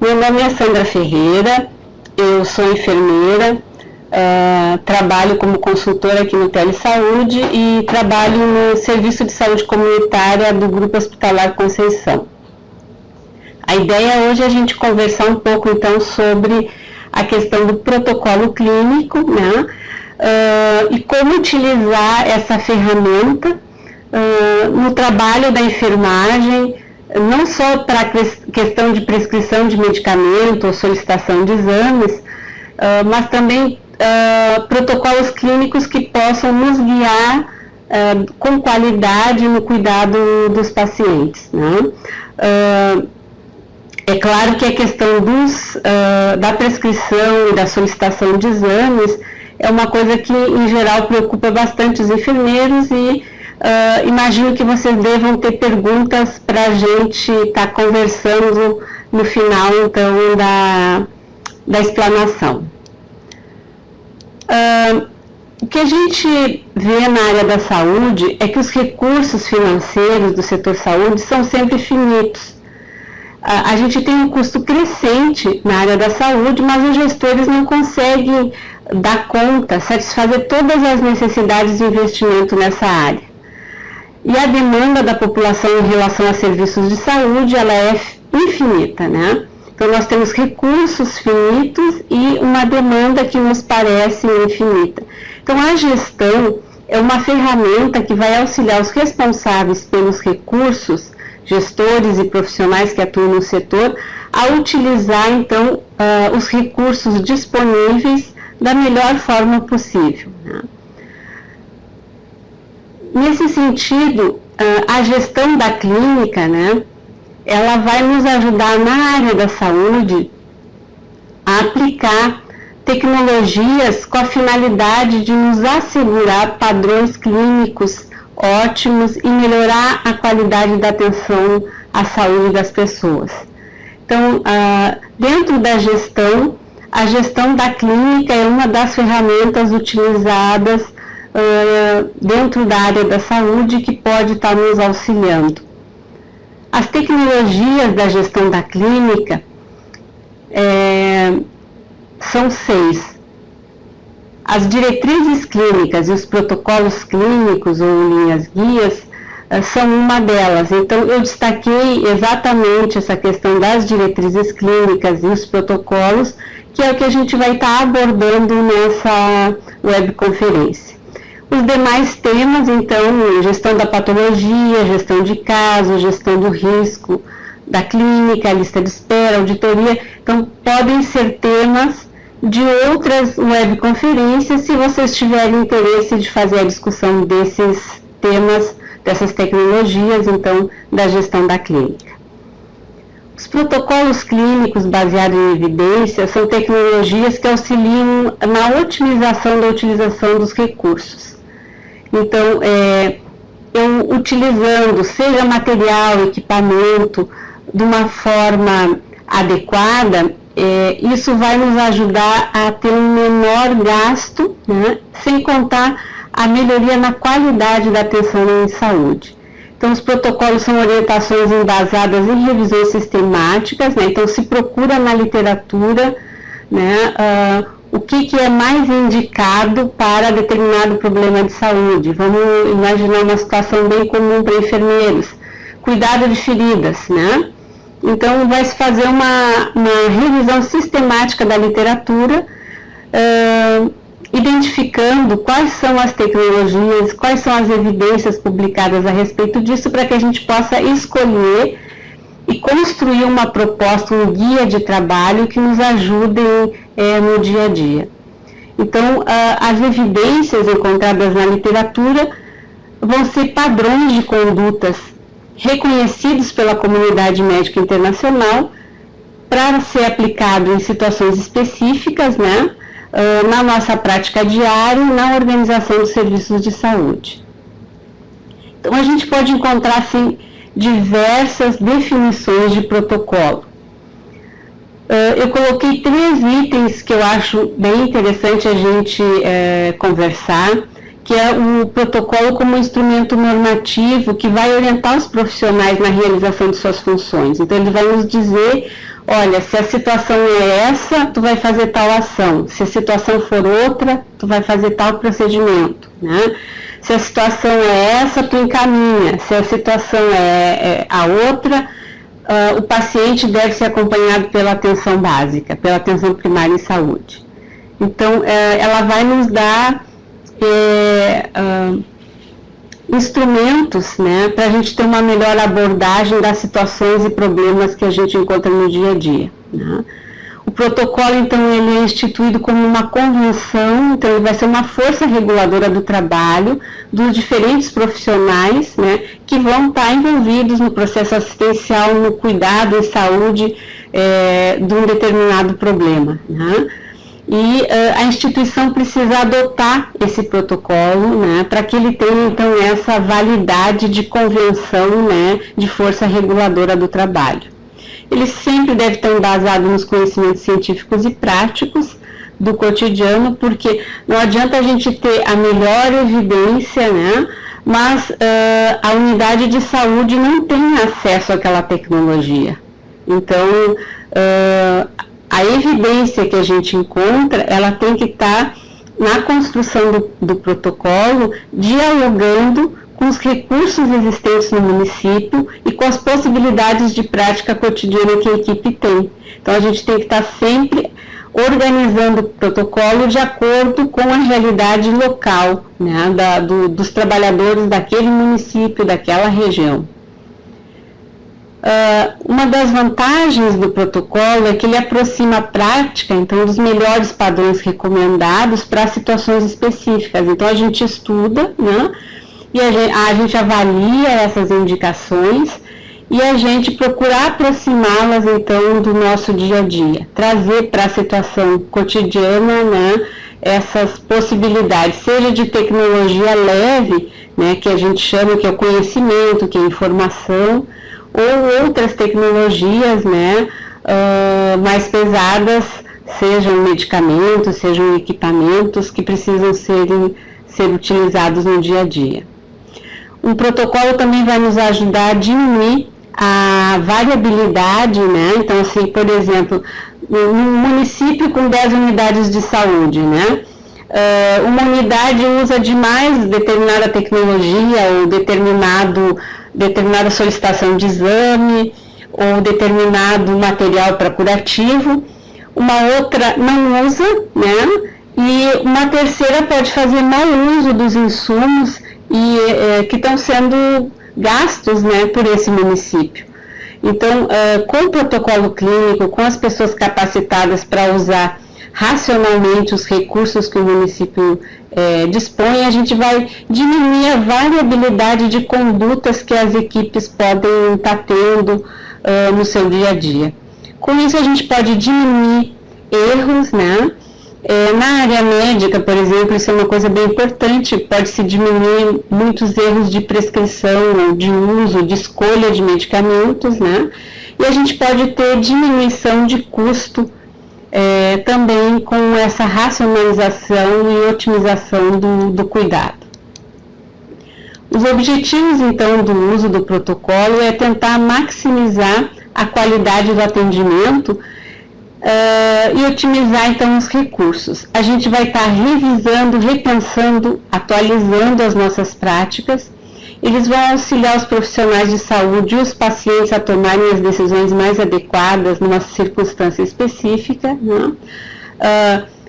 Meu nome é Sandra Ferreira, eu sou enfermeira, trabalho como consultora aqui no Telesaúde e trabalho no Serviço de Saúde Comunitária do Grupo Hospitalar Conceição. A ideia hoje é a gente conversar um pouco então sobre a questão do protocolo clínico, né? E como utilizar essa ferramenta no trabalho da enfermagem, não só para a questão de prescrição de medicamento ou solicitação de exames, mas também protocolos clínicos que possam nos guiar com qualidade no cuidado dos pacientes, né? É claro que a questão da prescrição e da solicitação de exames é uma coisa que, em geral, preocupa bastante os enfermeiros e imagino que vocês devam ter perguntas para a gente estar conversando no final, então, da explanação. O que a gente vê na área da saúde é que os recursos financeiros do setor saúde são sempre finitos. A gente tem um custo crescente na área da saúde, mas os gestores não conseguem dar conta, satisfazer todas as necessidades de investimento nessa área. E a demanda da população em relação a serviços de saúde, ela é infinita, né? Então, nós temos recursos finitos e uma demanda que nos parece infinita. Então, a gestão é uma ferramenta que vai auxiliar os responsáveis pelos recursos, gestores e profissionais que atuam no setor, a utilizar, então, os recursos disponíveis da melhor forma possível, né? Nesse sentido, a gestão da clínica, né, ela vai nos ajudar na área da saúde a aplicar tecnologias com a finalidade de nos assegurar padrões clínicos ótimos e melhorar a qualidade da atenção à saúde das pessoas. Então, dentro da gestão, a gestão da clínica é uma das ferramentas utilizadas dentro da área da saúde que pode estar nos auxiliando. As tecnologias da gestão da clínica são 6. As diretrizes clínicas e os protocolos clínicos ou linhas guias são uma delas. Então, eu destaquei exatamente essa questão das diretrizes clínicas e os protocolos, que é o que a gente vai estar abordando nessa webconferência. Os demais temas, então, gestão da patologia, gestão de casos, gestão do risco da clínica, lista de espera, auditoria, então, podem ser temas de outras webconferências, se vocês tiverem interesse de fazer a discussão desses temas, dessas tecnologias, então, da gestão da clínica. Os protocolos clínicos baseados em evidência são tecnologias que auxiliam na otimização da utilização dos recursos. Então, eu utilizando, seja material, equipamento, de uma forma adequada, isso vai nos ajudar a ter um menor gasto, né, sem contar a melhoria na qualidade da atenção em saúde. Então, os protocolos são orientações embasadas em revisões sistemáticas, né, então se procura na literatura, né, o que é mais indicado para determinado problema de saúde. Vamos imaginar uma situação bem comum para enfermeiros, cuidado de feridas, né? Então, vai se fazer uma revisão sistemática da literatura, identificando quais são as tecnologias, quais são as evidências publicadas a respeito disso, para que a gente possa escolher e construir uma proposta, um guia de trabalho que nos ajudem no dia a dia. Então, as evidências encontradas na literatura vão ser padrões de condutas reconhecidos pela comunidade médica internacional para ser aplicado em situações específicas, né, na nossa prática diária e na organização dos serviços de saúde. Então, a gente pode encontrar, assim, diversas definições de protocolo. Eu coloquei 3 itens que eu acho bem interessante a gente conversar, que é o protocolo como instrumento normativo que vai orientar os profissionais na realização de suas funções. Então, ele vai nos dizer olha, se a situação é essa, tu vai fazer tal ação. Se a situação for outra, tu vai fazer tal procedimento, né? Se a situação é essa, tu encaminha. Se a situação é a outra, o paciente deve ser acompanhado pela atenção básica, pela atenção primária em saúde. Então, ela vai nos dar instrumentos, né, para a gente ter uma melhor abordagem das situações e problemas que a gente encontra no dia a dia, né? O protocolo, então, ele é instituído como uma convenção, então ele vai ser uma força reguladora do trabalho dos diferentes profissionais, né, que vão estar envolvidos no processo assistencial, no cuidado e saúde de um determinado problema, né? E a instituição precisa adotar esse protocolo, né, para que ele tenha, então, essa validade de convenção, né, de força reguladora do trabalho. Ele sempre deve estar embasado nos conhecimentos científicos e práticos do cotidiano, porque não adianta a gente ter a melhor evidência, né, mas a unidade de saúde não tem acesso àquela tecnologia. Então, a evidência que a gente encontra, ela tem que estar na construção do protocolo, dialogando com os recursos existentes no município e com as possibilidades de prática cotidiana que a equipe tem. Então, a gente tem que estar sempre organizando o protocolo de acordo com a realidade local, né, dos trabalhadores daquele município, daquela região. Uma das vantagens do protocolo é que ele aproxima a prática, então, dos melhores padrões recomendados para situações específicas. Então, a gente estuda, né, e a gente avalia essas indicações e a gente procura aproximá-las, então, do nosso dia a dia, trazer para a situação cotidiana, né, essas possibilidades, seja de tecnologia leve, né, que a gente chama que é o conhecimento, que é a informação, ou outras tecnologias, né, mais pesadas, sejam medicamentos, sejam equipamentos que precisam ser utilizados no dia a dia. Um protocolo também vai nos ajudar a diminuir a variabilidade, né? Então, assim, por exemplo, um município com 10 unidades de saúde, né? Uma unidade usa demais determinada tecnologia ou determinada solicitação de exame ou determinado material para curativo, uma outra não usa, né? E uma terceira pode fazer mau uso dos insumos que estão sendo gastos, né, por esse município. Então, com o protocolo clínico, com as pessoas capacitadas para usar racionalmente os recursos que o município dispõe, a gente vai diminuir a variabilidade de condutas que as equipes podem estar tendo no seu dia a dia. Com isso, a gente pode diminuir erros, né? Na área médica, por exemplo, isso é uma coisa bem importante, pode-se diminuir muitos erros de prescrição, de uso, de escolha de medicamentos, né? E a gente pode ter diminuição de custo também com essa racionalização e otimização do cuidado. Os objetivos, então, do uso do protocolo é tentar maximizar a qualidade do atendimento e otimizar, então, os recursos. A gente vai estar revisando, repensando, atualizando as nossas práticas. Eles vão auxiliar os profissionais de saúde e os pacientes a tomarem as decisões mais adequadas numa circunstância específica, né?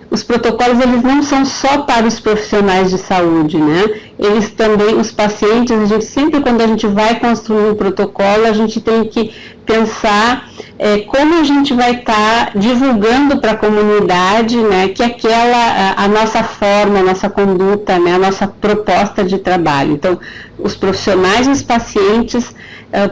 Os protocolos, eles não são só para os profissionais de saúde, né? Eles também, os pacientes, a gente sempre, quando a gente vai construir um protocolo, a gente tem que pensar como a gente vai estar divulgando para a comunidade, né, que a nossa forma, a nossa conduta, né, a nossa proposta de trabalho. Então, os profissionais e os pacientes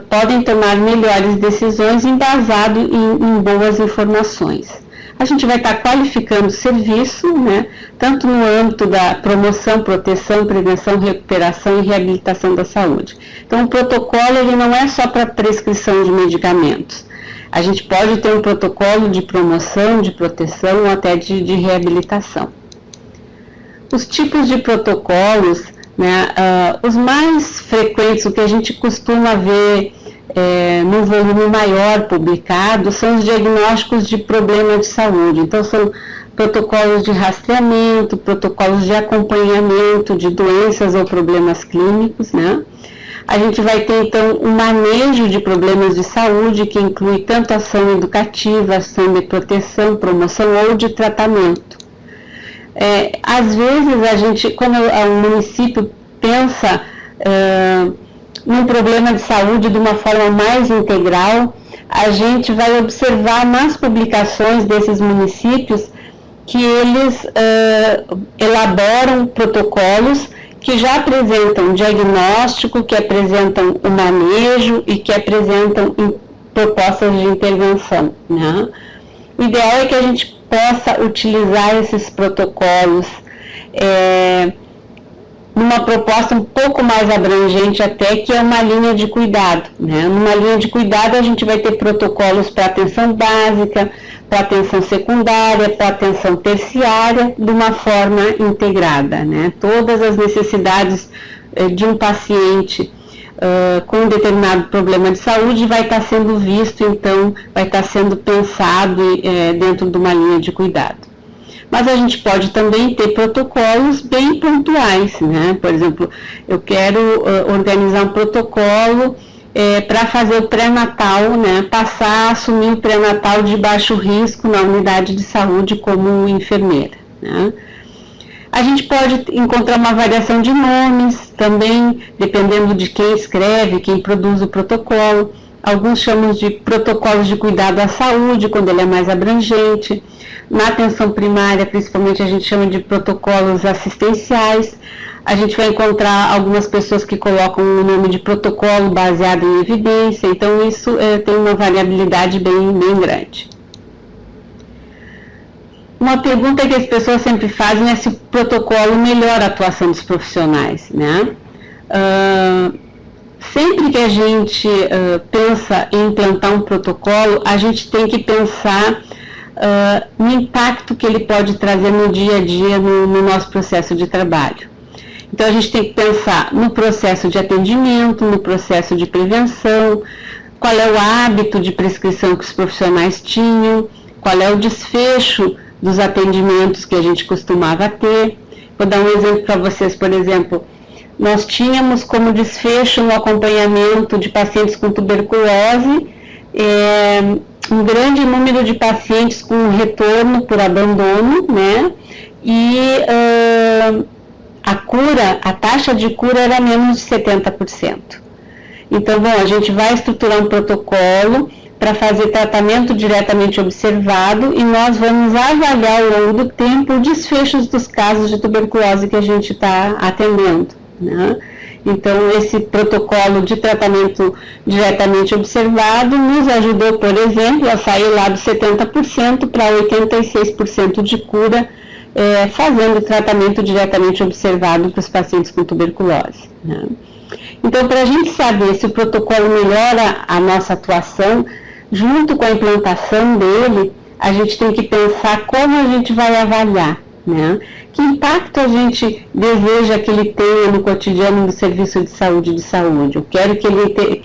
podem tomar melhores decisões embasado em boas informações. A gente vai estar qualificando o serviço, né, tanto no âmbito da promoção, proteção, prevenção, recuperação e reabilitação da saúde. Então, o protocolo, ele não é só para prescrição de medicamentos. A gente pode ter um protocolo de promoção, de proteção ou até de reabilitação. Os tipos de protocolos, né, os mais frequentes, o que a gente costuma ver num volume maior publicado, são os diagnósticos de problema de saúde. Então, são protocolos de rastreamento, protocolos de acompanhamento de doenças ou problemas clínicos, né? A gente vai ter, então, um manejo de problemas de saúde, que inclui tanto ação educativa, ação de proteção, promoção ou de tratamento. Às vezes, a gente, quando o município pensa num problema de saúde de uma forma mais integral, a gente vai observar nas publicações desses municípios que eles elaboram protocolos que já apresentam diagnóstico, que apresentam o manejo e que apresentam propostas de intervenção, né? O ideal é que a gente possa utilizar esses protocolos numa proposta um pouco mais abrangente até, que é uma linha de cuidado, né? Numa linha de cuidado a gente vai ter protocolos para atenção básica, para atenção secundária, para atenção terciária, de uma forma integrada, né? Todas as necessidades de um paciente com um determinado problema de saúde vai estar sendo visto, então vai estar sendo pensado dentro de uma linha de cuidado. Mas a gente pode também ter protocolos bem pontuais, né? Por exemplo, eu quero organizar um protocolo para fazer o pré-natal, né? Passar a assumir o pré-natal de baixo risco na unidade de saúde como enfermeira, né? A gente pode encontrar uma variação de nomes também, dependendo de quem escreve, quem produz o protocolo. Alguns chamam de protocolos de cuidado à saúde, quando ele é mais abrangente. Na atenção primária, principalmente, a gente chama de protocolos assistenciais. A gente vai encontrar algumas pessoas que colocam o nome de protocolo baseado em evidência. Então, isso tem uma variabilidade bem grande. Uma pergunta que as pessoas sempre fazem é se o protocolo melhora a atuação dos profissionais, né? Sempre que a gente pensa em implantar um protocolo, a gente tem que pensar no impacto que ele pode trazer no dia a dia no nosso processo de trabalho. Então, a gente tem que pensar no processo de atendimento, no processo de prevenção, qual é o hábito de prescrição que os profissionais tinham, qual é o desfecho dos atendimentos que a gente costumava ter. Vou dar um exemplo para vocês, por exemplo. Nós tínhamos como desfecho no acompanhamento de pacientes com tuberculose um grande número de pacientes com retorno por abandono, né? E a taxa de cura era menos de 70%. Então, bom, a gente vai estruturar um protocolo para fazer tratamento diretamente observado e nós vamos avaliar ao longo do tempo os desfechos dos casos de tuberculose que a gente está atendendo, né? Então, esse protocolo de tratamento diretamente observado nos ajudou, por exemplo, a sair lá dos 70% para 86% de cura, fazendo tratamento diretamente observado para os pacientes com tuberculose, né? Então, para a gente saber se o protocolo melhora a nossa atuação, junto com a implantação dele, a gente tem que pensar como a gente vai avaliar, né? Que impacto a gente deseja que ele tenha no cotidiano do serviço de saúde. Eu quero que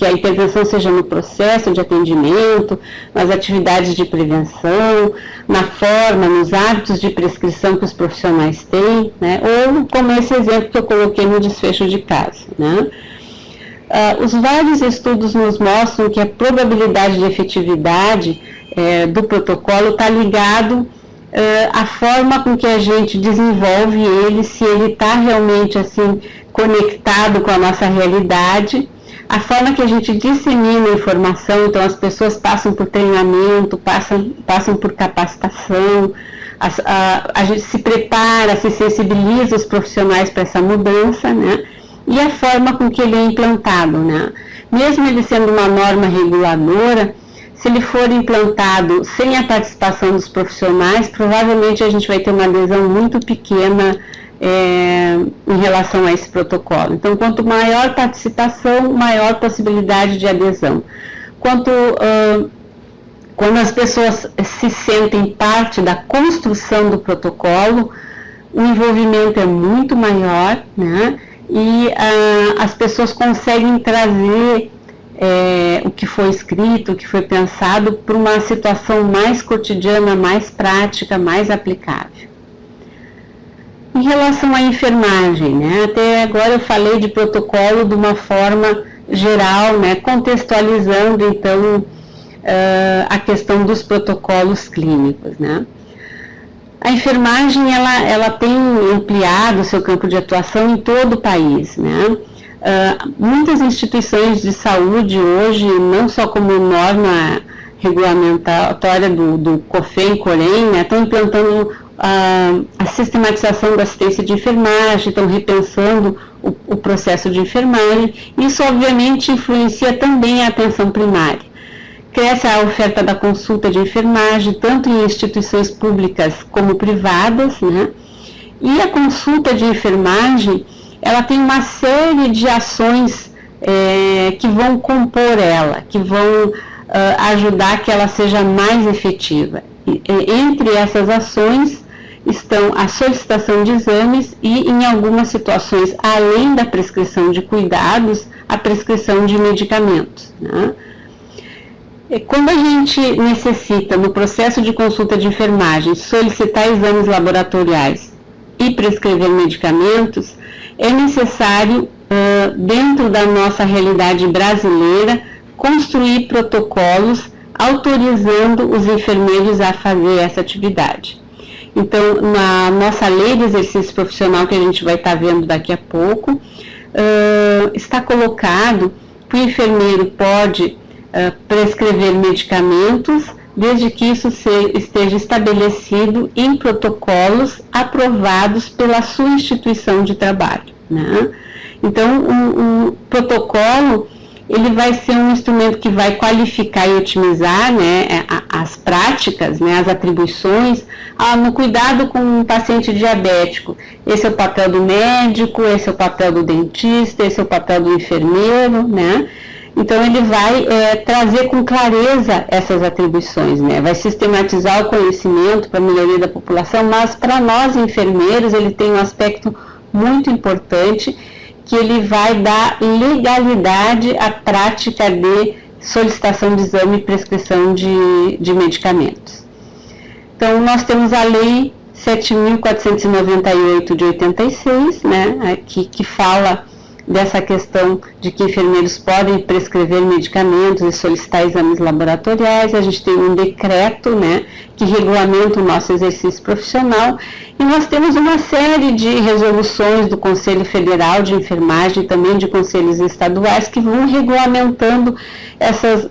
a intervenção seja no processo de atendimento, nas atividades de prevenção, na forma, nos hábitos de prescrição que os profissionais têm, né? Ou como esse exemplo que eu coloquei no desfecho de caso, né? Os vários estudos nos mostram que a probabilidade de efetividade do protocolo está ligado à forma com que a gente desenvolve ele, se ele está realmente assim conectado com a nossa realidade, a forma que a gente dissemina a informação. Então as pessoas passam por treinamento, passam por capacitação, a gente se prepara, se sensibiliza os profissionais para essa mudança, né? E a forma com que ele é implantado, né? Mesmo ele sendo uma norma reguladora, se ele for implantado sem a participação dos profissionais, provavelmente a gente vai ter uma adesão muito pequena em relação a esse protocolo. Então, quanto maior participação, maior possibilidade de adesão. Quando as pessoas se sentem parte da construção do protocolo, o envolvimento é muito maior, né? E as pessoas conseguem trazer o que foi escrito, o que foi pensado para uma situação mais cotidiana, mais prática, mais aplicável. Em relação à enfermagem, né, até agora eu falei de protocolo de uma forma geral, né, contextualizando então a questão dos protocolos clínicos, né. A enfermagem ela tem ampliado seu campo de atuação em todo o país, né. Muitas instituições de saúde hoje, não só como norma regulamentatória do COFEM, COREM, né, estão implantando a sistematização da assistência de enfermagem, estão repensando o processo de enfermagem. Isso obviamente influencia também a atenção primária. Cresce a oferta da consulta de enfermagem, tanto em instituições públicas como privadas, né? E a consulta de enfermagem, ela tem uma série de ações que vão compor ela, que vão ajudar que ela seja mais efetiva. Entre essas ações estão a solicitação de exames e, em algumas situações, além da prescrição de cuidados, a prescrição de medicamentos, né? Quando a gente necessita, no processo de consulta de enfermagem, solicitar exames laboratoriais e prescrever medicamentos, é necessário, dentro da nossa realidade brasileira, construir protocolos autorizando os enfermeiros a fazer essa atividade. Então, na nossa lei de exercício profissional, que a gente vai estar vendo daqui a pouco, está colocado que o enfermeiro pode prescrever medicamentos, desde que isso esteja estabelecido em protocolos aprovados pela sua instituição de trabalho, né? Então, o protocolo, ele vai ser um instrumento que vai qualificar e otimizar, né, as práticas, né, as atribuições no cuidado com um paciente diabético. Esse é o papel do médico, esse é o papel do dentista, esse é o papel do enfermeiro, né? Então, ele vai trazer com clareza essas atribuições, né? Vai sistematizar o conhecimento para a melhoria da população, mas para nós enfermeiros ele tem um aspecto muito importante, que ele vai dar legalidade à prática de solicitação de exame e prescrição de medicamentos. Então, nós temos a Lei 7.498 de 86, né, que fala dessa questão de que enfermeiros podem prescrever medicamentos e solicitar exames laboratoriais. A gente tem um decreto, né, que regulamenta o nosso exercício profissional, e nós temos uma série de resoluções do Conselho Federal de Enfermagem e também de conselhos estaduais que vão regulamentando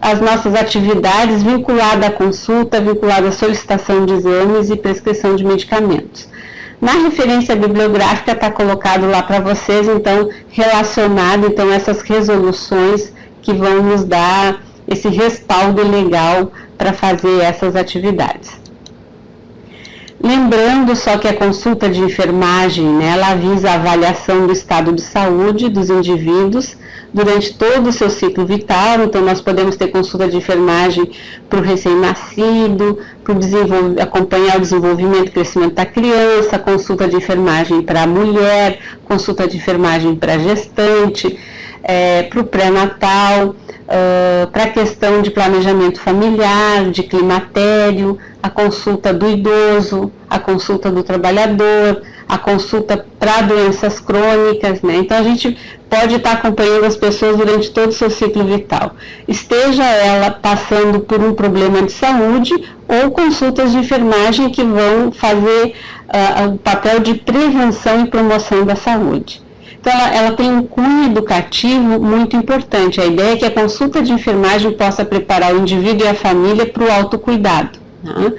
as nossas atividades vinculadas à consulta, vinculadas à solicitação de exames e prescrição de medicamentos. Na referência bibliográfica está colocado lá para vocês, então, relacionado, então, essas resoluções que vão nos dar esse respaldo legal para fazer essas atividades. Lembrando só que a consulta de enfermagem, né, ela visa a avaliação do estado de saúde dos indivíduos durante todo o seu ciclo vital. Então, nós podemos ter consulta de enfermagem para o recém-nascido, para acompanhar o desenvolvimento e crescimento da criança, consulta de enfermagem para a mulher, consulta de enfermagem para a gestante, para o pré-natal, para a questão de planejamento familiar, de climatério, a consulta do idoso, a consulta do trabalhador, a consulta para doenças crônicas, né? Então, a gente pode estar acompanhando as pessoas durante todo o seu ciclo vital, esteja ela passando por um problema de saúde ou consultas de enfermagem que vão fazer o papel de prevenção e promoção da saúde. Então, ela tem um cunho educativo muito importante. A ideia é que a consulta de enfermagem possa preparar o indivíduo e a família para o autocuidado, né?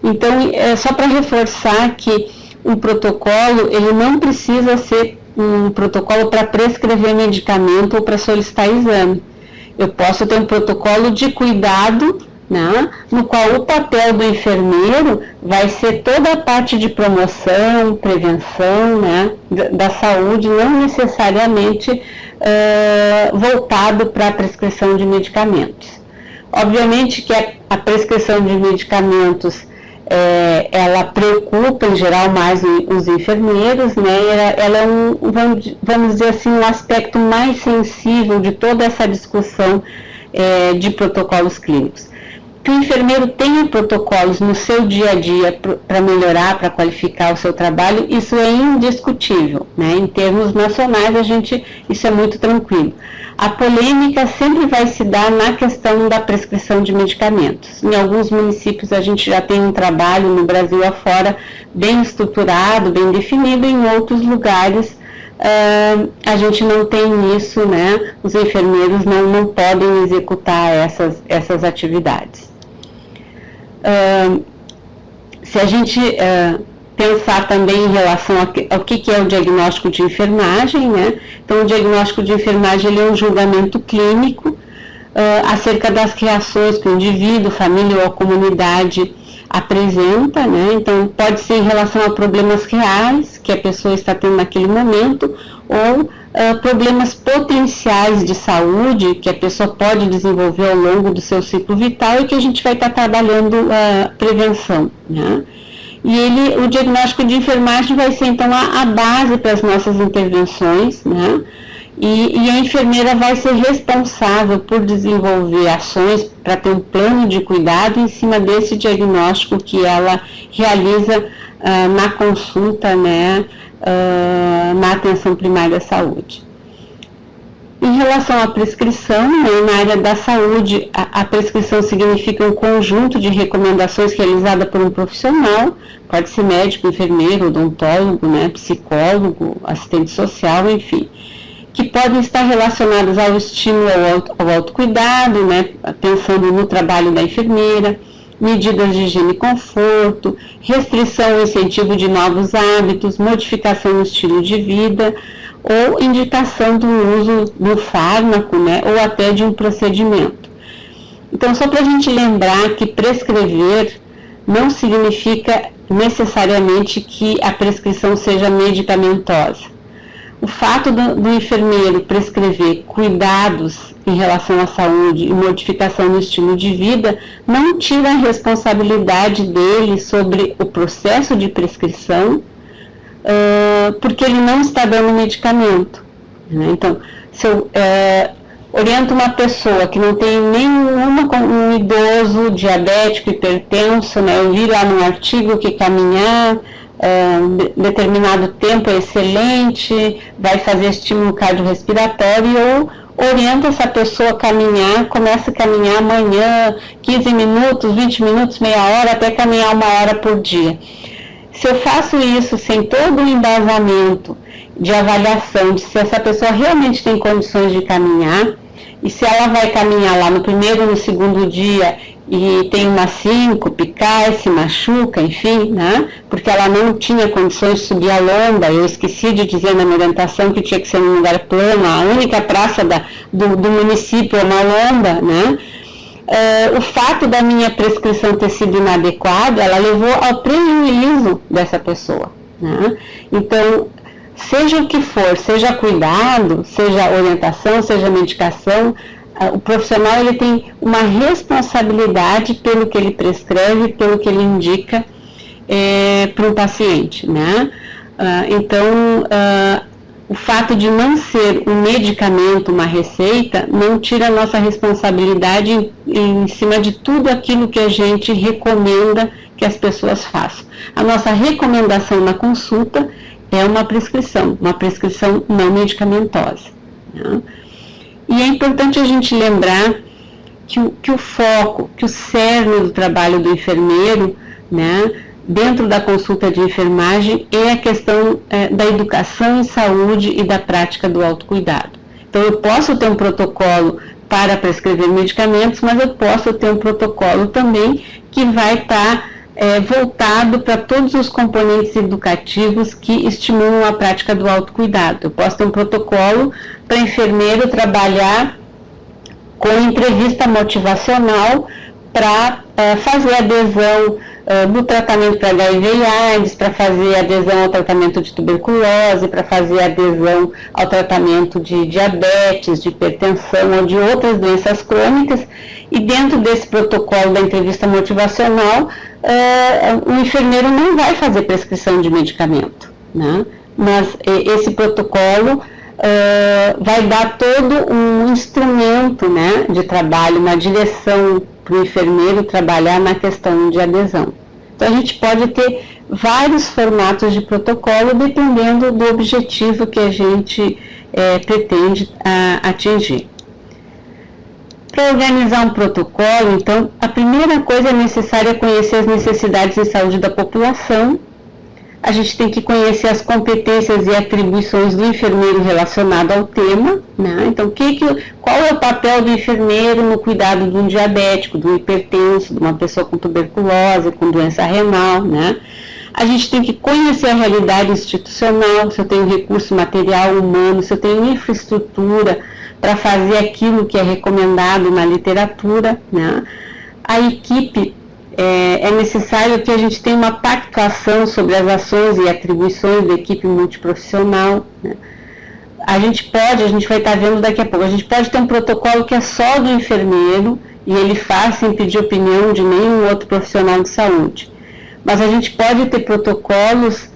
Então, só para reforçar que o protocolo, ele não precisa ser um protocolo para prescrever medicamento ou para solicitar exame. Eu posso ter um protocolo de cuidado, né, no qual o papel do enfermeiro vai ser toda a parte de promoção, prevenção, né, da saúde, não necessariamente voltado para a prescrição de medicamentos. Obviamente que a prescrição de medicamentos ela preocupa em geral mais os enfermeiros, né? Ela é vamos dizer assim, um aspecto mais sensível de toda essa discussão de protocolos clínicos. Que o enfermeiro tenha protocolos no seu dia a dia para melhorar, para qualificar o seu trabalho, isso é indiscutível, né? Em termos nacionais, isso é muito tranquilo. A polêmica sempre vai se dar na questão da prescrição de medicamentos. Em alguns municípios a gente já tem um trabalho no Brasil afora bem estruturado, bem definido, em outros lugares a gente não tem isso, né? Os enfermeiros não podem executar essas atividades. Se a gente pensar também em relação ao que é o diagnóstico de enfermagem, né? Então, o diagnóstico de enfermagem ele é um julgamento clínico acerca das reações que o indivíduo, família ou a comunidade apresenta, né? Então, pode ser em relação a problemas reais que a pessoa está tendo naquele momento ou problemas potenciais de saúde que a pessoa pode desenvolver ao longo do seu ciclo vital e que a gente vai estar trabalhando prevenção, né? E o diagnóstico de enfermagem vai ser, então, a base para as nossas intervenções, né? E a enfermeira vai ser responsável por desenvolver ações para ter um plano de cuidado em cima desse diagnóstico que ela realiza na consulta, né? Na atenção primária à saúde. Em relação à prescrição, né, na área da saúde, a prescrição significa um conjunto de recomendações realizada por um profissional, pode ser médico, enfermeiro, odontólogo, né, psicólogo, assistente social, enfim, que podem estar relacionadas ao estímulo ao autocuidado, né, pensando no trabalho da enfermeira, medidas de higiene e conforto, restrição ou incentivo de novos hábitos, modificação no estilo de vida, ou indicação do uso do fármaco, né, ou até de um procedimento. Então, só para a gente lembrar que prescrever não significa necessariamente que a prescrição seja medicamentosa. O fato do enfermeiro prescrever cuidados em relação à saúde e modificação no estilo de vida não tira a responsabilidade dele sobre o processo de prescrição, porque ele não está dando medicamento, né? Então, se eu oriento uma pessoa que não tem um idoso diabético, hipertenso, né, eu vi lá no artigo que caminhar determinado tempo é excelente, vai fazer estímulo cardiorrespiratório, e eu oriento essa pessoa a caminhar, começa a caminhar amanhã, 15 minutos, 20 minutos, meia hora, até caminhar 1 hora por dia. Se eu faço isso sem todo o embasamento de avaliação de se essa pessoa realmente tem condições de caminhar, e se ela vai caminhar lá no primeiro ou no segundo dia e tem uma síncope, cai, se machuca, enfim, né? Porque ela não tinha condições de subir a lomba, eu esqueci de dizer na minha orientação que tinha que ser num lugar plano, a única praça do município é uma lomba, né? O fato da minha prescrição ter sido inadequada, ela levou ao prejuízo dessa pessoa, né? Então, seja o que for, seja cuidado, seja orientação, seja medicação, o profissional ele tem uma responsabilidade pelo que ele prescreve, pelo que ele indica para o paciente, né? Então, o fato de não ser um medicamento, uma receita, não tira a nossa responsabilidade em cima de tudo aquilo que a gente recomenda que as pessoas façam. A nossa recomendação na consulta é uma prescrição não medicamentosa, né? E é importante a gente lembrar que o foco, que o cerne do trabalho do enfermeiro, né, dentro da consulta de enfermagem, é a questão da educação em saúde e da prática do autocuidado. Então, eu posso ter um protocolo para prescrever medicamentos, mas eu posso ter um protocolo também que vai estar voltado para todos os componentes educativos que estimulam a prática do autocuidado. Eu posso ter um protocolo para enfermeiro trabalhar com entrevista motivacional para fazer adesão do tratamento para HIV e AIDS, para fazer adesão ao tratamento de tuberculose, para fazer adesão ao tratamento de diabetes, de hipertensão ou de outras doenças crônicas. E dentro desse protocolo da entrevista motivacional, o enfermeiro não vai fazer prescrição de medicamento, né? Mas esse protocolo vai dar todo um instrumento, né, de trabalho, uma direção para o enfermeiro trabalhar na questão de adesão. Então a gente pode ter vários formatos de protocolo dependendo do objetivo que a gente pretende atingir. Para organizar um protocolo, então, a primeira coisa é necessária conhecer as necessidades de saúde da população. A gente tem que conhecer as competências e atribuições do enfermeiro relacionado ao tema, né? Então, qual é o papel do enfermeiro no cuidado de um diabético, de um hipertenso, de uma pessoa com tuberculose, com doença renal, né? A gente tem que conhecer a realidade institucional, se eu tenho recurso material humano, se eu tenho infraestrutura para fazer aquilo que é recomendado na literatura, né? A equipe, é necessário que a gente tenha uma pactuação sobre as ações e atribuições da equipe multiprofissional, né? A gente vai estar vendo daqui a pouco, a gente pode ter um protocolo que é só do enfermeiro e ele faz sem pedir opinião de nenhum outro profissional de saúde. Mas a gente pode ter protocolos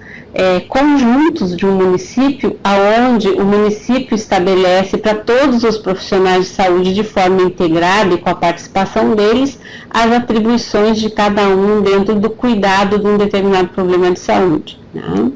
conjuntos de um município, aonde o município estabelece para todos os profissionais de saúde de forma integrada e com a participação deles, as atribuições de cada um dentro do cuidado de um determinado problema de saúde, né?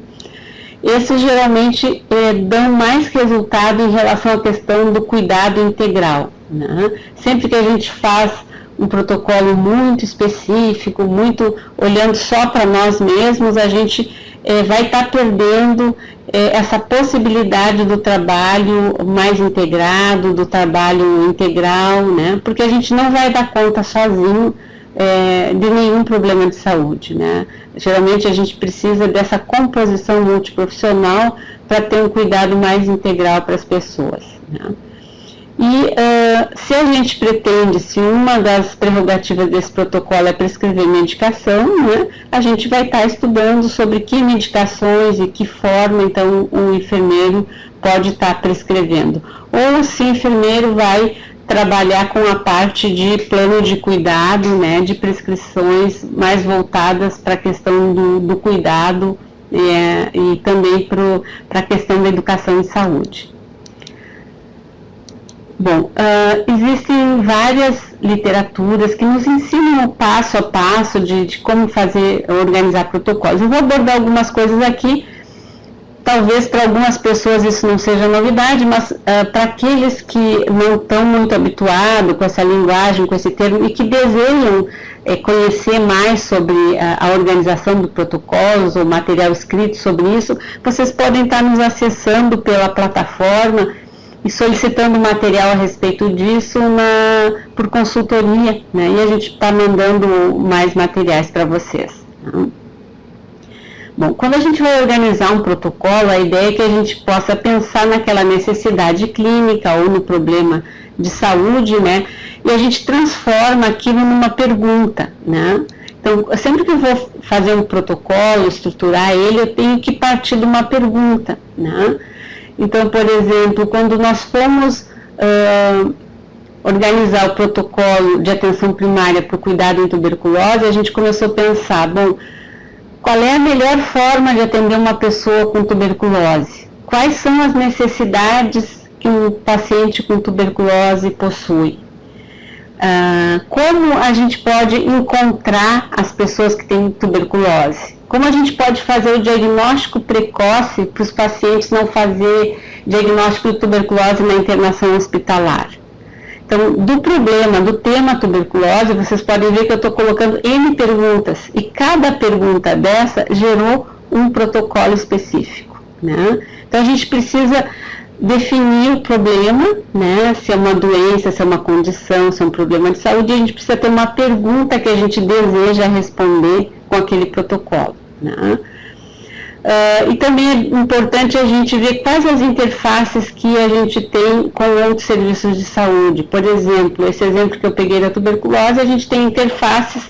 Esses geralmente dão mais resultado em relação à questão do cuidado integral, né? Sempre que a gente faz um protocolo muito específico, muito olhando só para nós mesmos, a gente vai estar perdendo essa possibilidade do trabalho mais integrado, do trabalho integral, né? Porque a gente não vai dar conta sozinho de nenhum problema de saúde, né? Geralmente a gente precisa dessa composição multiprofissional para ter um cuidado mais integral para as pessoas, né? E se a gente pretende, se uma das prerrogativas desse protocolo é prescrever medicação, né, a gente vai estar estudando sobre que medicações e que forma, então, o enfermeiro pode estar prescrevendo. Ou se o enfermeiro vai trabalhar com a parte de plano de cuidado, né, de prescrições mais voltadas para a questão do cuidado e também para a questão da educação em saúde. Bom, existem várias literaturas que nos ensinam o passo a passo de como organizar protocolos. Eu vou abordar algumas coisas aqui, talvez para algumas pessoas isso não seja novidade, mas para aqueles que não estão muito habituados com essa linguagem, com esse termo, e que desejam conhecer mais sobre a organização do protocolos ou material escrito sobre isso, vocês podem estar nos acessando pela plataforma e solicitando material a respeito disso por consultoria, né? E a gente está mandando mais materiais para vocês, né? Bom, quando a gente vai organizar um protocolo, a ideia é que a gente possa pensar naquela necessidade clínica ou no problema de saúde, né? E a gente transforma aquilo numa pergunta, né? Então, sempre que eu vou fazer um protocolo, estruturar ele, eu tenho que partir de uma pergunta, né? Então, por exemplo, quando nós fomos organizar o protocolo de atenção primária para o cuidado em tuberculose, a gente começou a pensar, bom, qual é a melhor forma de atender uma pessoa com tuberculose? Quais são as necessidades que um paciente com tuberculose possui? Como a gente pode encontrar as pessoas que têm tuberculose? Como a gente pode fazer o diagnóstico precoce para os pacientes não fazer diagnóstico de tuberculose na internação hospitalar? Então, do problema, do tema tuberculose, vocês podem ver que eu estou colocando N perguntas, e cada pergunta dessa gerou um protocolo específico, né? Então, a gente precisa definir o problema, né? Se é uma doença, se é uma condição, se é um problema de saúde, a gente precisa ter uma pergunta que a gente deseja responder com aquele protocolo, né? E também é importante a gente ver quais as interfaces que a gente tem com outros serviços de saúde. Por exemplo, esse exemplo que eu peguei da tuberculose, a gente tem interfaces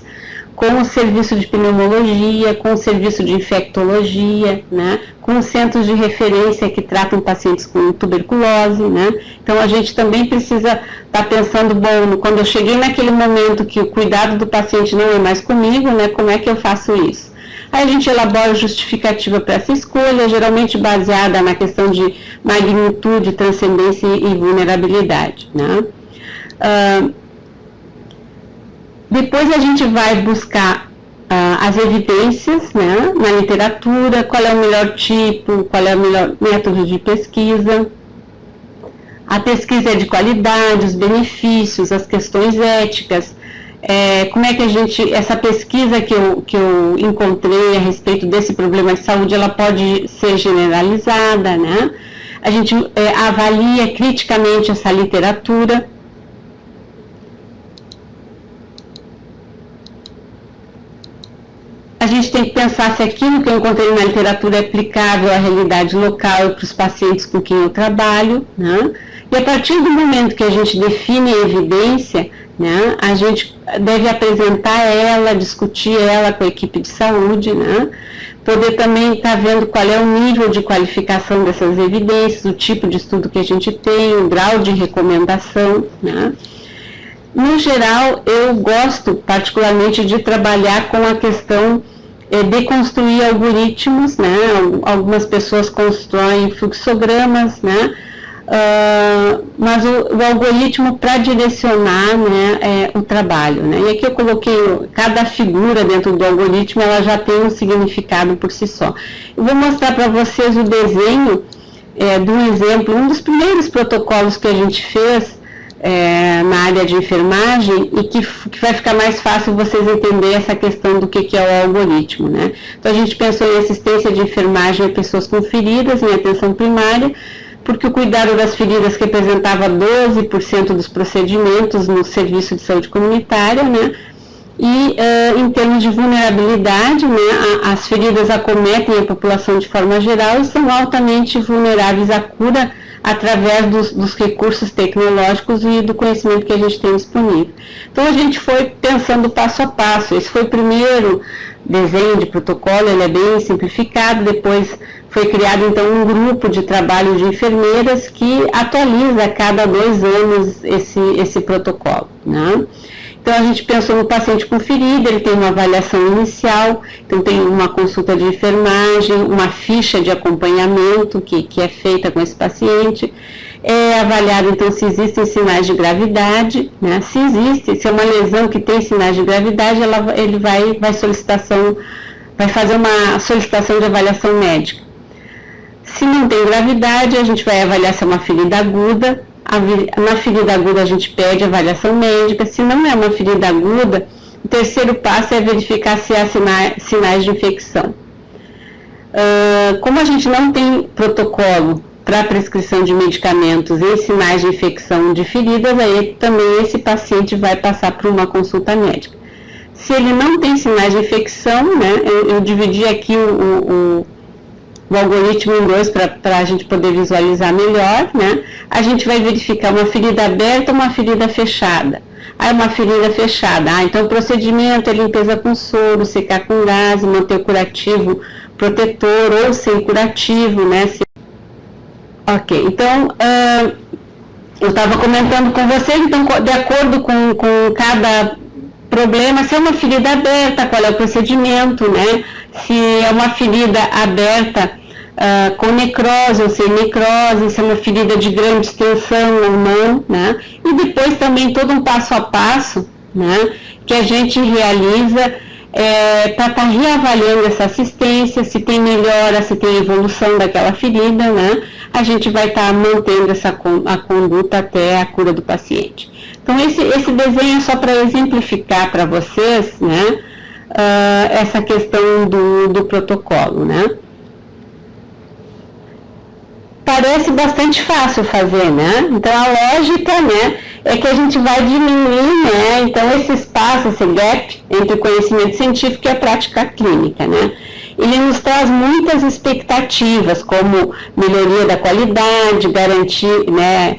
com o serviço de pneumologia, com o serviço de infectologia, né, com os centros de referência que tratam pacientes com tuberculose, né. Então a gente também precisa estar pensando, bom, quando eu cheguei naquele momento que o cuidado do paciente não é mais comigo, né, como é que eu faço isso? Aí a gente elabora justificativa para essa escolha, geralmente baseada na questão de magnitude, transcendência e vulnerabilidade, né. Depois a gente vai buscar as evidências, né, na literatura, qual é o melhor tipo, qual é o melhor método de pesquisa. A pesquisa é de qualidade, os benefícios, as questões éticas, como é que a gente, essa pesquisa que eu encontrei a respeito desse problema de saúde, ela pode ser generalizada, né? A gente avalia criticamente essa literatura. A gente tem que pensar se aquilo que eu encontrei na literatura é aplicável à realidade local e para os pacientes com quem eu trabalho, né? E a partir do momento que a gente define a evidência, né, a gente deve apresentar ela, discutir ela com a equipe de saúde, né? Poder também estar vendo qual é o nível de qualificação dessas evidências, o tipo de estudo que a gente tem, o grau de recomendação, né? No geral, eu gosto particularmente de trabalhar com a questão de construir algoritmos, né? Algumas pessoas constroem fluxogramas, né? Mas o algoritmo para direcionar, né, o trabalho, né? E aqui eu coloquei cada figura dentro do algoritmo, ela já tem um significado por si só. Eu vou mostrar para vocês o desenho de um exemplo, um dos primeiros protocolos que a gente fez na área de enfermagem e que vai ficar mais fácil vocês entenderem essa questão do que é o algoritmo, né? Então a gente pensou em assistência de enfermagem a pessoas com feridas em atenção primária, porque o cuidado das feridas representava 12% dos procedimentos no serviço de saúde comunitária, né? E em termos de vulnerabilidade, né, as feridas acometem a população de forma geral e são altamente vulneráveis à cura através dos recursos tecnológicos e do conhecimento que a gente tem disponível. Então a gente foi pensando passo a passo. Esse foi o primeiro desenho de protocolo, ele é bem simplificado. Depois foi criado então um grupo de trabalho de enfermeiras que atualiza a cada 2 anos esse protocolo, né? Então a gente pensou no paciente com ferida, ele tem uma avaliação inicial, então tem uma consulta de enfermagem, uma ficha de acompanhamento que é feita com esse paciente, é avaliado então se existem sinais de gravidade, né? Se existe, se é uma lesão que tem sinais de gravidade, ele vai fazer uma solicitação de avaliação médica. Se não tem gravidade, a gente vai avaliar se é uma ferida aguda. Na ferida aguda a gente pede avaliação médica. Se não é uma ferida aguda, o terceiro passo é verificar se há sinais de infecção. Como a gente não tem protocolo para prescrição de medicamentos e sinais de infecção de feridas, aí também esse paciente vai passar por uma consulta médica. Se ele não tem sinais de infecção, né, eu dividi aqui o algoritmo em 2 para a gente poder visualizar melhor, né? A gente vai verificar uma ferida aberta ou uma ferida fechada. Aí uma ferida fechada, então o procedimento é limpeza com soro, secar com gás, manter o curativo protetor ou sem curativo, né? Ok, então eu estava comentando com vocês, então de acordo com cada problema, se é uma ferida aberta, qual é o procedimento, né? Se é uma ferida aberta com necrose ou sem necrose, se é uma ferida de grande extensão ou não, né? E depois também todo um passo a passo, né, que a gente realiza para estar reavaliando essa assistência, se tem melhora, se tem evolução daquela ferida, né? A gente vai estar mantendo a conduta até a cura do paciente. Então esse desenho é só para exemplificar para vocês, né, essa questão do protocolo, né? Parece bastante fácil fazer, né? Então a lógica, né, é que a gente vai diminuir, né, então esse espaço, esse gap entre o conhecimento científico e a prática clínica, né? ele nos traz muitas expectativas, como melhoria da qualidade, garantir, né,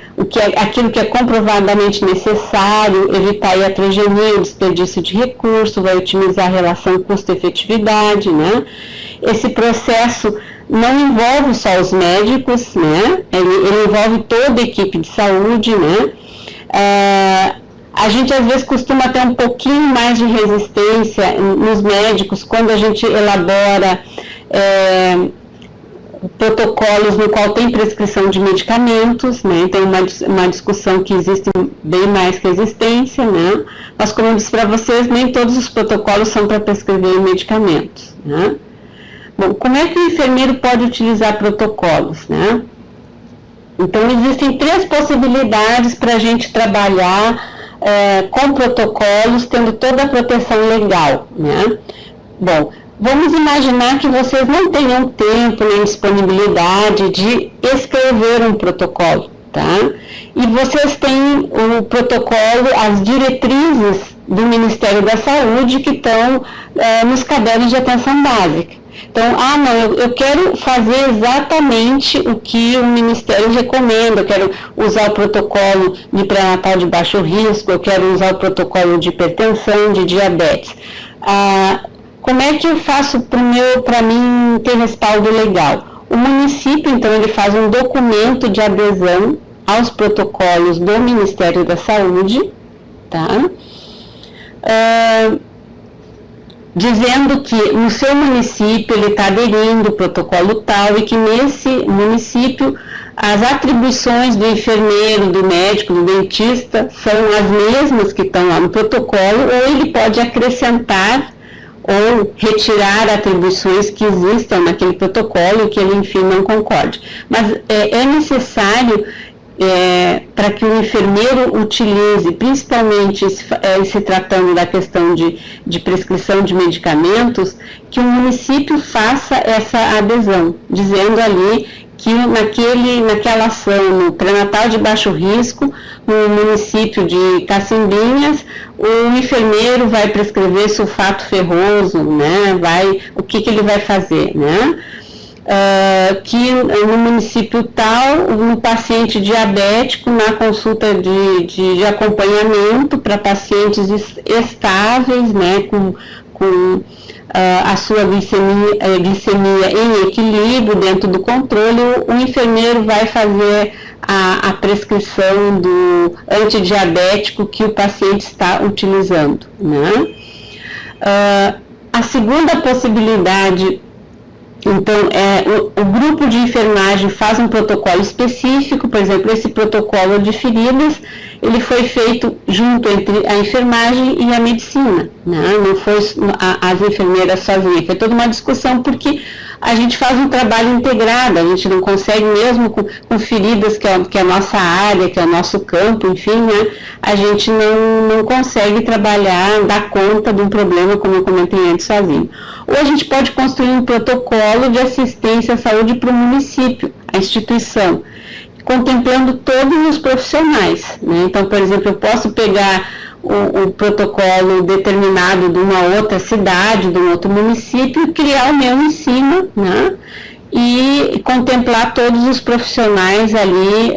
aquilo que é comprovadamente necessário, evitar iatrogenia, desperdício de recursos, vai otimizar a relação custo-efetividade, né? Esse processo não envolve só os médicos, né? Ele envolve toda a equipe de saúde, né? A gente às vezes costuma ter um pouquinho mais de resistência nos médicos quando a gente elabora protocolos no qual tem prescrição de medicamentos, né? Tem uma discussão que existe bem mais resistência, né? Mas como eu disse para vocês, nem todos os protocolos são para prescrever medicamentos, né? Bom, como é que o enfermeiro pode utilizar protocolos, né? Então, existem 3 possibilidades para a gente trabalhar com protocolos, tendo toda a proteção legal, né? Bom, vamos imaginar que vocês não tenham tempo nem disponibilidade de escrever um protocolo, tá? E vocês têm o protocolo, as diretrizes do Ministério da Saúde que estão nos cadernos de atenção básica. Então, não, eu quero fazer exatamente o que o Ministério recomenda, eu quero usar o protocolo de pré-natal de baixo risco, eu quero usar o protocolo de hipertensão, de diabetes. Como é que eu faço para mim ter respaldo legal? O município, então, ele faz um documento de adesão aos protocolos do Ministério da Saúde, tá? Dizendo que no seu município ele está aderindo ao protocolo tal e que nesse município as atribuições do enfermeiro, do médico, do dentista são as mesmas que estão lá no protocolo, ou ele pode acrescentar ou retirar atribuições que existam naquele protocolo e que ele, enfim, não concorde. Mas é necessário para que o enfermeiro utilize, principalmente se tratando da questão de prescrição de medicamentos, que o município faça essa adesão, dizendo ali que naquela ação no pré-natal de baixo risco, no município de Cacimbinhas, o enfermeiro vai prescrever sulfato ferroso, né? O que ele vai fazer, né? Que no município tal, no paciente diabético, na consulta de acompanhamento para pacientes estáveis, né, com a sua glicemia em equilíbrio, dentro do controle, o enfermeiro vai fazer a prescrição do antidiabético que o paciente está utilizando, né? A segunda possibilidade, então, o grupo de enfermagem faz um protocolo específico, por exemplo, esse protocolo de feridas, ele foi feito junto entre a enfermagem e a medicina, né? Não foi as enfermeiras sozinhas, foi toda uma discussão, porque a gente faz um trabalho integrado, a gente não consegue mesmo com feridas, que é a nossa área, que é o nosso campo, enfim, né? A gente não consegue trabalhar, dar conta de um problema, como eu comentei antes, sozinho. Ou a gente pode construir um protocolo de assistência à saúde para o município, a instituição, contemplando todos os profissionais, né? Então, por exemplo, eu posso pegar o protocolo determinado de uma outra cidade, de um outro município, e criar o meu em cima, né? E contemplar todos os profissionais ali,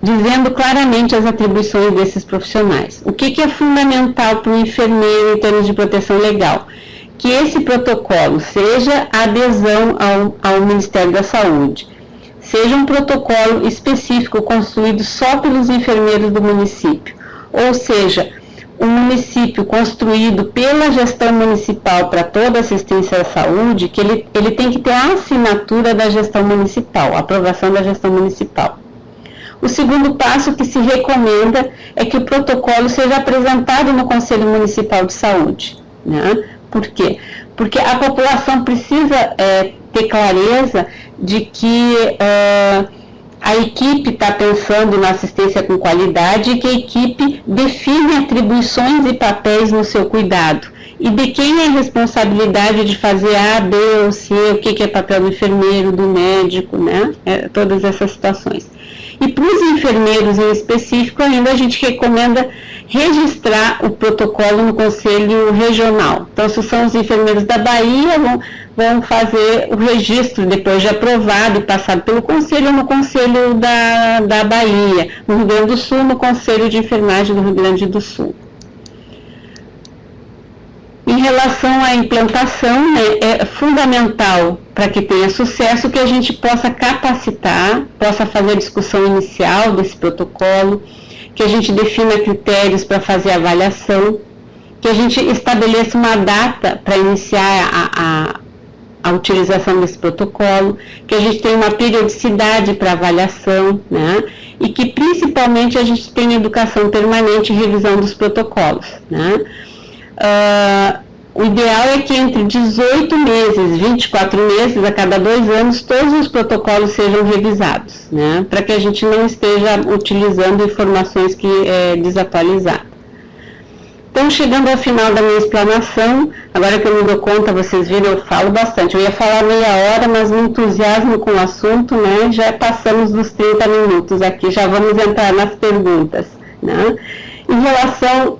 dizendo claramente as atribuições desses profissionais. O que é fundamental para o enfermeiro em termos de proteção legal? Que esse protocolo seja adesão ao Ministério da Saúde, seja um protocolo específico construído só pelos enfermeiros do município, ou seja, um município construído pela gestão municipal para toda assistência à saúde, que ele tem que ter a assinatura da gestão municipal, a aprovação da gestão municipal. O segundo passo que se recomenda é que o protocolo seja apresentado no Conselho Municipal de Saúde, né? Por quê? Porque a população precisa ter clareza de que a equipe está pensando na assistência com qualidade e que a equipe define atribuições e papéis no seu cuidado. E de quem é a responsabilidade de fazer A, B ou C, o que é papel do enfermeiro, do médico, né? Todas essas situações. E para os enfermeiros em específico, ainda a gente recomenda registrar o protocolo no Conselho Regional. Então, se são os enfermeiros da Bahia, vão fazer o registro, depois de aprovado e passado pelo Conselho, no Conselho da Bahia, no Rio Grande do Sul, no Conselho de Enfermagem do Rio Grande do Sul. Em relação à implantação, né, é fundamental para que tenha sucesso que a gente possa capacitar, possa fazer a discussão inicial desse protocolo, que a gente defina critérios para fazer a avaliação, que a gente estabeleça uma data para iniciar a utilização desse protocolo, que a gente tenha uma periodicidade para avaliação, né, e que principalmente a gente tenha educação permanente e revisão dos protocolos, né. O ideal é que entre 18 meses, 24 meses, a cada 2 anos, todos os protocolos sejam revisados, né, para que a gente não esteja utilizando informações que desatualizadas. Então, chegando ao final da minha explanação, agora que eu me dou conta, vocês viram, eu falo bastante. Eu ia falar meia hora, mas me entusiasmo com o assunto, né, já passamos dos 30 minutos aqui, já vamos entrar nas perguntas, né. Em relação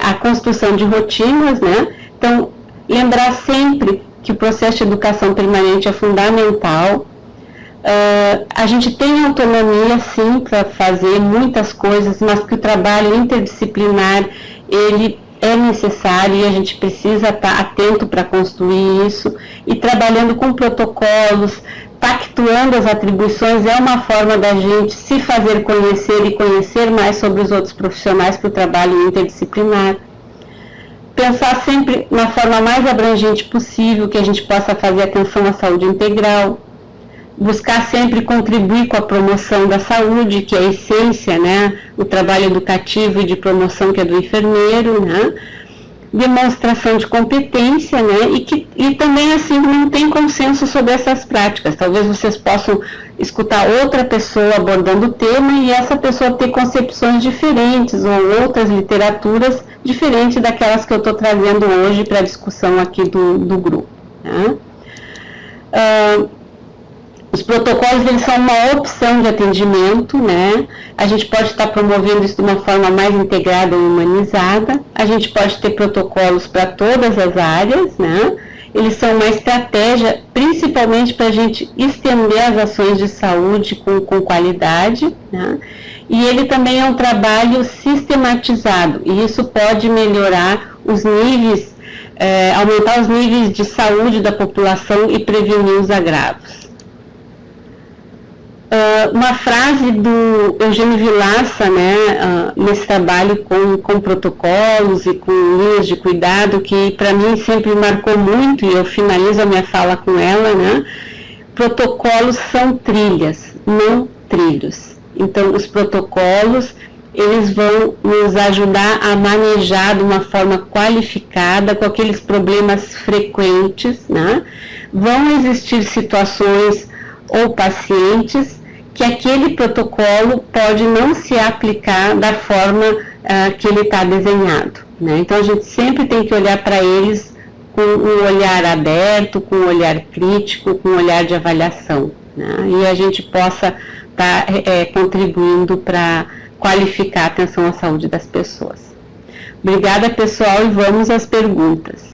à construção de rotinas, né, então, lembrar sempre que o processo de educação permanente é fundamental. A gente tem autonomia, sim, para fazer muitas coisas, mas que o trabalho interdisciplinar, ele é necessário e a gente precisa estar atento para construir isso, e trabalhando com protocolos, pactuando as atribuições, é uma forma da gente se fazer conhecer e conhecer mais sobre os outros profissionais para o trabalho interdisciplinar. Pensar sempre na forma mais abrangente possível que a gente possa fazer atenção à saúde integral, buscar sempre contribuir com a promoção da saúde, que é a essência, né, o trabalho educativo e de promoção que é do enfermeiro, né, demonstração de competência, né, e também assim não tem consenso sobre essas práticas. Talvez vocês possam escutar outra pessoa abordando o tema e essa pessoa ter concepções diferentes ou outras literaturas diferentes daquelas que eu estou trazendo hoje para a discussão aqui do grupo, né. Os protocolos, eles são uma opção de atendimento, né? A gente pode estar promovendo isso de uma forma mais integrada e humanizada. A gente pode ter protocolos para todas as áreas, né? Eles são uma estratégia, principalmente para a gente estender as ações de saúde com qualidade, né? E ele também é um trabalho sistematizado, e isso pode melhorar os níveis, aumentar os níveis de saúde da população e prevenir os agravos. Uma frase do Eugênio Vilaça, né, nesse trabalho com protocolos e com linhas de cuidado, que para mim sempre marcou muito, e eu finalizo a minha fala com ela, né, protocolos são trilhas, não trilhos. Então, os protocolos, eles vão nos ajudar a manejar de uma forma qualificada com aqueles problemas frequentes, né, vão existir situações ou pacientes que aquele protocolo pode não se aplicar da forma que ele está desenhado, né? Então a gente sempre tem que olhar para eles com um olhar aberto, com um olhar crítico, com um olhar de avaliação, né? E a gente possa estar contribuindo para qualificar a atenção à saúde das pessoas. Obrigada, pessoal, e vamos às perguntas.